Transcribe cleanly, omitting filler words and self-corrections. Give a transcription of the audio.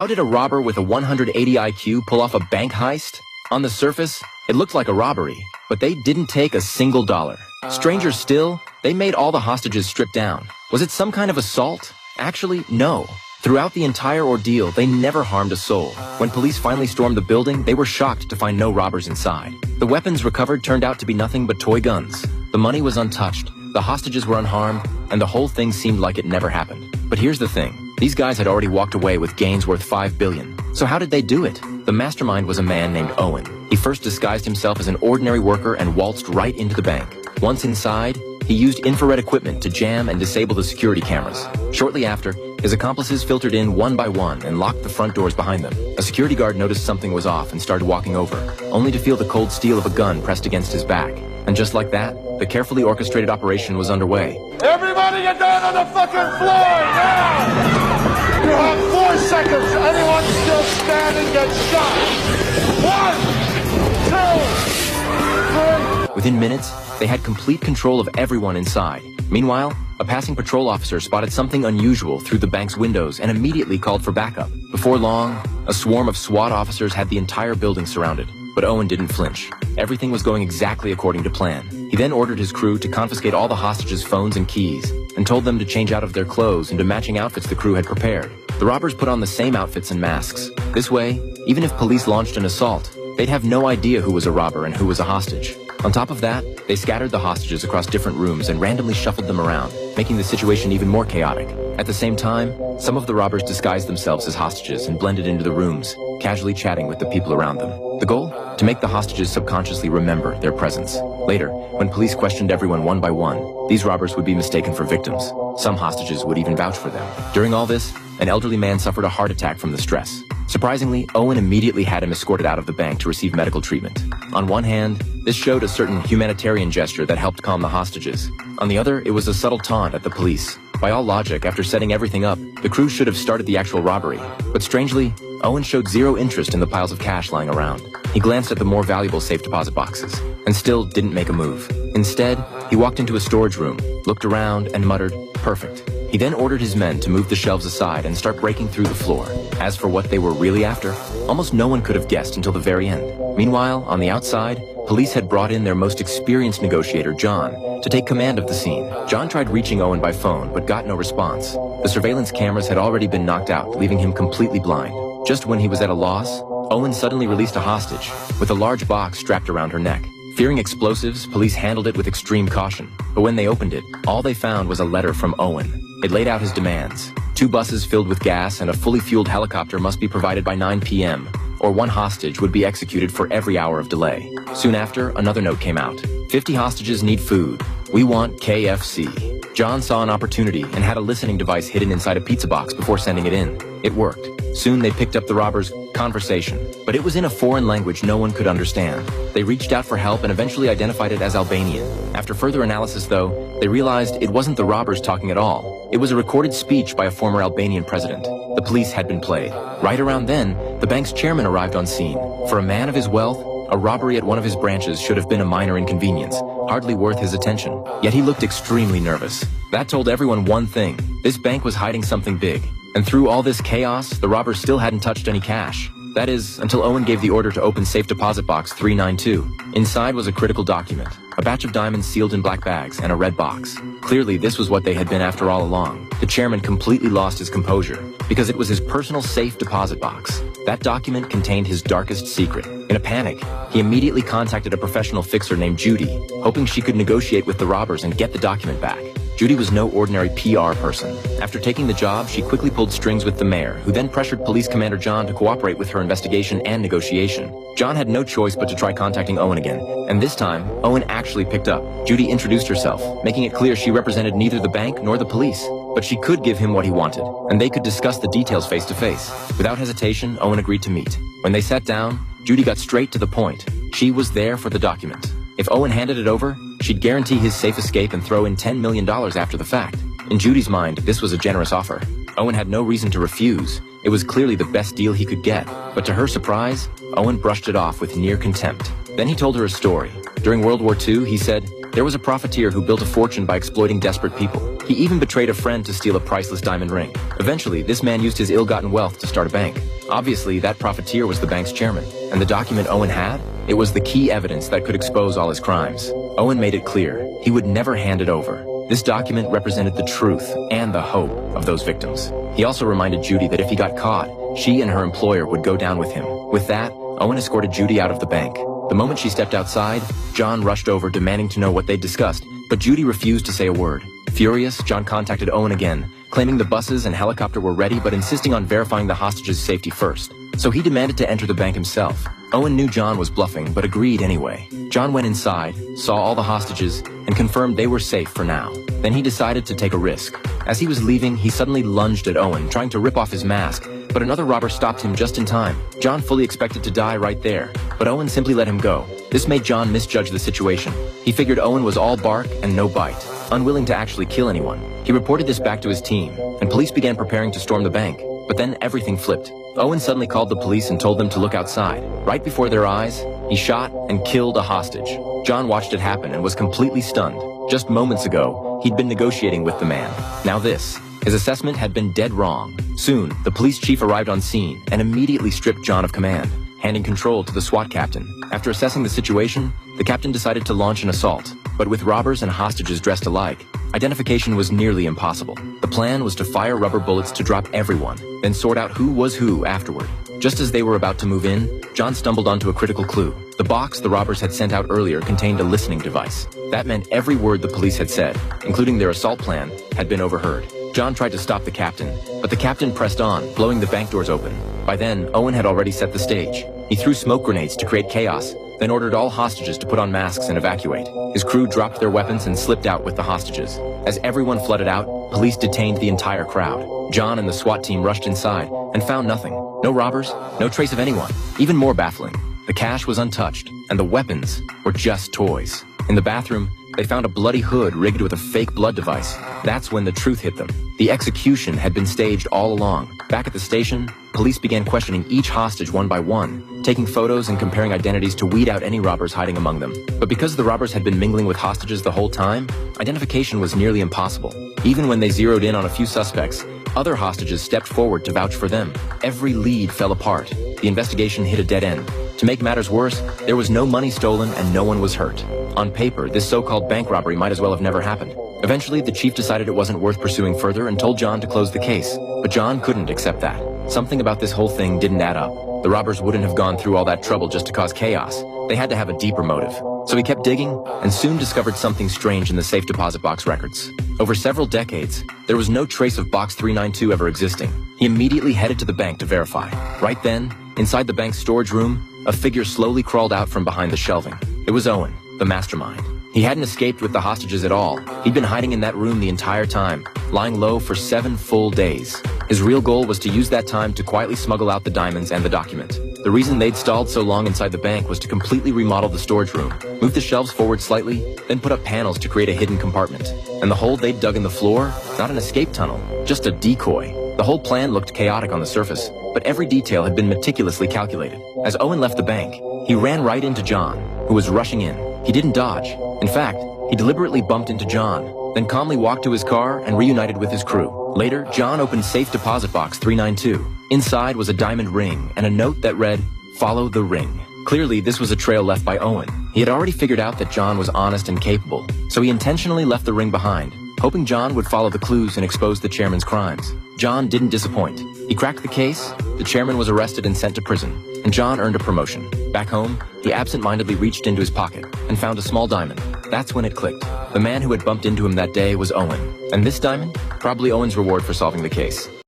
How did a robber with a 180 IQ pull off a bank heist? On the surface, it looked like a robbery, but they didn't take a single dollar. Stranger still, they made all the hostages strip down. Was it some kind of assault? Actually, no. Throughout the entire ordeal, they never harmed a soul. When police finally stormed the building, they were shocked to find no robbers inside. The weapons recovered turned out to be nothing but toy guns. The money was untouched, the hostages were unharmed, and the whole thing seemed like it never happened. But here's the thing. These guys had already walked away with gains worth $5 billion. So how did they do it? The mastermind was a man named Owen. He first disguised himself as an ordinary worker and waltzed right into the bank. Once inside, he used infrared equipment to jam and disable the security cameras. Shortly after, his accomplices filtered in one by one and locked the front doors behind them. A security guard noticed something was off and started walking over, only to feel the cold steel of a gun pressed against his back. And just like that, the carefully orchestrated operation was underway. Everybody get down on the fucking floor now! You have 4 seconds. Anyone still standing gets shot. 1, 2, 3. Within minutes, they had complete control of everyone inside. Meanwhile, a passing patrol officer spotted something unusual through the bank's windows and immediately called for backup. Before long, a swarm of SWAT officers had the entire building surrounded. But Owen didn't flinch. Everything was going exactly according to plan. He then ordered his crew to confiscate all the hostages' phones and keys, and told them to change out of their clothes into matching outfits the crew had prepared. The robbers put on the same outfits and masks. This way, even if police launched an assault, they'd have no idea who was a robber and who was a hostage. On top of that, they scattered the hostages across different rooms and randomly shuffled them around, making the situation even more chaotic. At the same time, some of the robbers disguised themselves as hostages and blended into the rooms, casually chatting with the people around them. The goal? To make the hostages subconsciously remember their presence. Later, when police questioned everyone one by one, these robbers would be mistaken for victims. Some hostages would even vouch for them. During all this, an elderly man suffered a heart attack from the stress. Surprisingly, Owen immediately had him escorted out of the bank to receive medical treatment. On one hand, this showed a certain humanitarian gesture that helped calm the hostages. On the other, it was a subtle taunt at the police. By all logic, after setting everything up, the crew should have started the actual robbery. But strangely, Owen showed zero interest in the piles of cash lying around. He glanced at the more valuable safe deposit boxes, and still didn't make a move. Instead, he walked into a storage room, looked around, and muttered, "Perfect." He then ordered his men to move the shelves aside and start breaking through the floor. As for what they were really after, almost no one could have guessed until the very end. Meanwhile, on the outside, police had brought in their most experienced negotiator, John, to take command of the scene. John tried reaching Owen by phone, but got no response. The surveillance cameras had already been knocked out, leaving him completely blind. Just when he was at a loss, Owen suddenly released a hostage, with a large box strapped around her neck. Fearing explosives, police handled it with extreme caution. But when they opened it, all they found was a letter from Owen. It laid out his demands. 2 buses filled with gas and a fully fueled helicopter must be provided by 9 p.m., or 1 hostage would be executed for every hour of delay. Soon after, another note came out. 50 hostages need food. We want KFC. John saw an opportunity and had a listening device hidden inside a pizza box before sending it in. It worked. Soon they picked up the robbers' conversation, but it was in a foreign language no one could understand. They reached out for help and eventually identified it as Albanian. After further analysis, though, they realized it wasn't the robbers talking at all. It was a recorded speech by a former Albanian president. The police had been played. Right around then, the bank's chairman arrived on scene. For a man of his wealth, a robbery at one of his branches should have been a minor inconvenience, hardly worth his attention. Yet he looked extremely nervous. That told everyone one thing: this bank was hiding something big. And through all this chaos, the robbers still hadn't touched any cash. That is, until Owen gave the order to open safe deposit box 392. Inside was a critical document, a batch of diamonds sealed in black bags, and a red box. Clearly, this was what they had been after all along. The chairman completely lost his composure, because it was his personal safe deposit box. That document contained his darkest secret. In a panic, he immediately contacted a professional fixer named Judy, hoping she could negotiate with the robbers and get the document back. Judy was no ordinary PR person. After taking the job, she quickly pulled strings with the mayor, who then pressured Police Commander John to cooperate with her investigation and negotiation. John had no choice but to try contacting Owen again, and this time, Owen actually picked up. Judy introduced herself, making it clear she represented neither the bank nor the police, but she could give him what he wanted, and they could discuss the details face to face. Without hesitation, Owen agreed to meet. When they sat down, Judy got straight to the point. She was there for the document. If Owen handed it over, she'd guarantee his safe escape and throw in $10 million after the fact. In Judy's mind, this was a generous offer. Owen had no reason to refuse. It was clearly the best deal he could get. But to her surprise, Owen brushed it off with near contempt. Then he told her a story. During World War II, he said, there was a profiteer who built a fortune by exploiting desperate people. He even betrayed a friend to steal a priceless diamond ring. Eventually, this man used his ill-gotten wealth to start a bank. Obviously, that profiteer was the bank's chairman. And the document Owen had? It was the key evidence that could expose all his crimes. Owen made it clear he would never hand it over. This document represented the truth and the hope of those victims. He also reminded Judy that if he got caught, she and her employer would go down with him. With that, Owen escorted Judy out of the bank. The moment she stepped outside, John rushed over demanding to know what they'd discussed, but Judy refused to say a word. Furious, John contacted Owen again, claiming the buses and helicopter were ready but insisting on verifying the hostages' safety first. So he demanded to enter the bank himself. Owen knew John was bluffing, but agreed anyway. John went inside, saw all the hostages, and confirmed they were safe for now. Then he decided to take a risk. As he was leaving, he suddenly lunged at Owen, trying to rip off his mask, but another robber stopped him just in time. John fully expected to die right there, but Owen simply let him go. This made John misjudge the situation. He figured Owen was all bark and no bite, unwilling to actually kill anyone. He reported this back to his team, and police began preparing to storm the bank. But then everything flipped. Owen suddenly called the police and told them to look outside. Right before their eyes, he shot and killed a hostage. John watched it happen and was completely stunned. Just moments ago, he'd been negotiating with the man. Now this. His assessment had been dead wrong. Soon, the police chief arrived on scene and immediately stripped John of command, handing control to the SWAT captain. After assessing the situation, the captain decided to launch an assault. But with robbers and hostages dressed alike, identification was nearly impossible. The plan was to fire rubber bullets to drop everyone, then sort out who was who afterward. Just as they were about to move in, John stumbled onto a critical clue. The box the robbers had sent out earlier contained a listening device. That meant every word the police had said, including their assault plan, had been overheard. John tried to stop the captain, but the captain pressed on, blowing the bank doors open. By then, Owen had already set the stage. He threw smoke grenades to create chaos, then ordered all hostages to put on masks and evacuate. His crew dropped their weapons and slipped out with the hostages. As everyone flooded out, police detained the entire crowd. John and the SWAT team rushed inside and found nothing. No robbers, no trace of anyone. Even more baffling, the cash was untouched, and the weapons were just toys. In the bathroom, they found a bloody hood rigged with a fake blood device. That's when the truth hit them. The execution had been staged all along. Back at the station, police began questioning each hostage one by one, taking photos and comparing identities to weed out any robbers hiding among them. But because the robbers had been mingling with hostages the whole time, identification was nearly impossible. Even when they zeroed in on a few suspects, other hostages stepped forward to vouch for them. Every lead fell apart. The investigation hit a dead end. To make matters worse, there was no money stolen and no one was hurt. On paper, this so-called bank robbery might as well have never happened. Eventually, the chief decided it wasn't worth pursuing further and told John to close the case. But John couldn't accept that. Something about this whole thing didn't add up. The robbers wouldn't have gone through all that trouble just to cause chaos. They had to have a deeper motive. So he kept digging and soon discovered something strange in the safe deposit box records. Over several decades, there was no trace of box 392 ever existing. He immediately headed to the bank to verify. Right then, inside the bank's storage room, a figure slowly crawled out from behind the shelving. It was Owen, the mastermind. He hadn't escaped with the hostages at all. He'd been hiding in that room the entire time, lying low for 7 full days. His real goal was to use that time to quietly smuggle out the diamonds and the document. The reason they'd stalled so long inside the bank was to completely remodel the storage room, move the shelves forward slightly, then put up panels to create a hidden compartment. And the hole they'd dug in the floor, not an escape tunnel, just a decoy. The whole plan looked chaotic on the surface, but every detail had been meticulously calculated. As Owen left the bank, he ran right into John, who was rushing in. He didn't dodge. In fact, he deliberately bumped into John, then calmly walked to his car and reunited with his crew. Later, John opened safe deposit box 392. Inside was a diamond ring and a note that read, "Follow the ring." Clearly, this was a trail left by Owen. He had already figured out that John was honest and capable, so he intentionally left the ring behind, hoping John would follow the clues and expose the chairman's crimes. John didn't disappoint. He cracked the case, the chairman was arrested and sent to prison, and John earned a promotion. Back home, he absent-mindedly reached into his pocket and found a small diamond. That's when it clicked. The man who had bumped into him that day was Owen. And this diamond? Probably Owen's reward for solving the case.